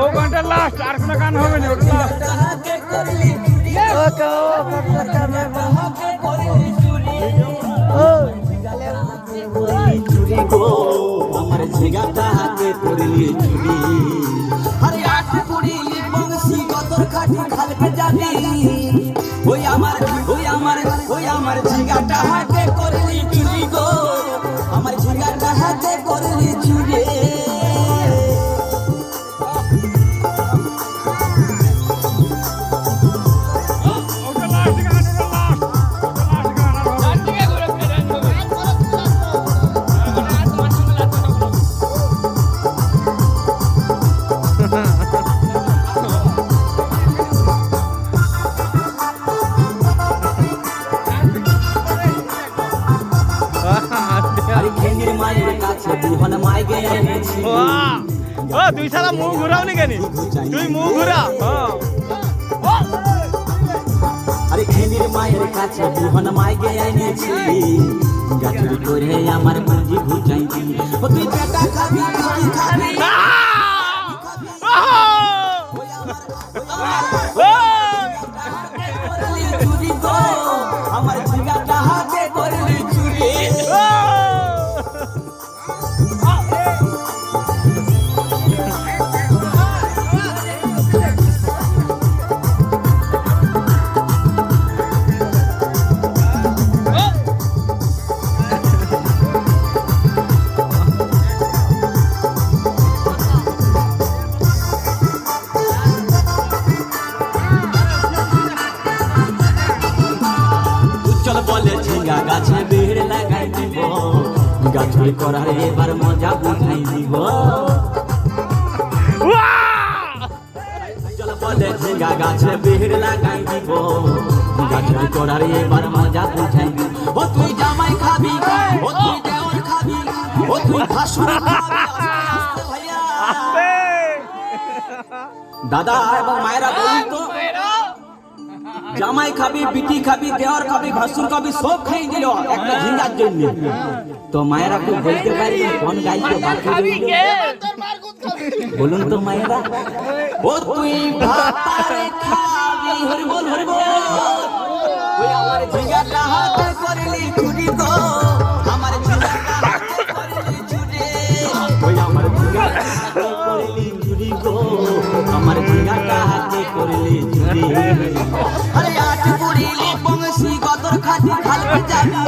ও গানটা লাস্ট, আর কোনো গান হবে না, ওটা লাস্ট। আমার ঝিগাটা হাতে পড়লি চুরি, আরে আট পড়লি বংশী কতর কাঠি খালকে যাবি, ওই আমার ওই আমার ওই আমার ঝিগাটা হাতে করলি চুরি গো, আমার ঝিগাটা হাতে করলি চুরি। ও তুই সারা মুখ ঘুরাও নি কেন, তুই মুখ ঘুরা। আরে খেলির মায়ের কাছে বিহন মাইকে এনেছি, গাছুরি করে আমার পুঁজি ঘুচাইছি, ও তুই পেটা খাবি খাবি খাবি চুরি গো, আমার ঝিঙ্গাটা হাতে করলি চুরি। বলে ঝিঙ্গা গাছে বেড় লাগাই দিব, গাছুরি করার এবার মজা বুঝাই দিব, চল বলে ঝিঙ্গা গাছে বেড় লাগাই দিব, গাছুরি করার এবার মজা বুঝাই দিব, ও তুই জামাই খাবি, ও তুই দেওর খাবি, ও তুই ভাসুর দাদা এবং মায়েরা বলুন তো, জামাই খাবি, বিটি খাবি, দেওয়ার খাবি, ভাসুর খাবি, সব খাই দিল একটা ঝিঙ্গার জন্য। তো মায়েরা খুব বলতে পারি কোন গাইতে বাকি বলুন তো মায়েরা, ও তুই ভাতারে খাবি, হরি বল হরি বল, ওই আমার ঝিঙ্গাটা হাতে করলি চুরি গো, আমার ঝিঙ্গাটা হাতে করলি চুরি, ওই আমার ঝিঙ্গাটা হাতে করলি চুরি গো, আমার ঝিঙ্গাটা হাতে করলি চুরি। আরে আট পড়িলি বংশী কতর খাটি খালকে যাবি,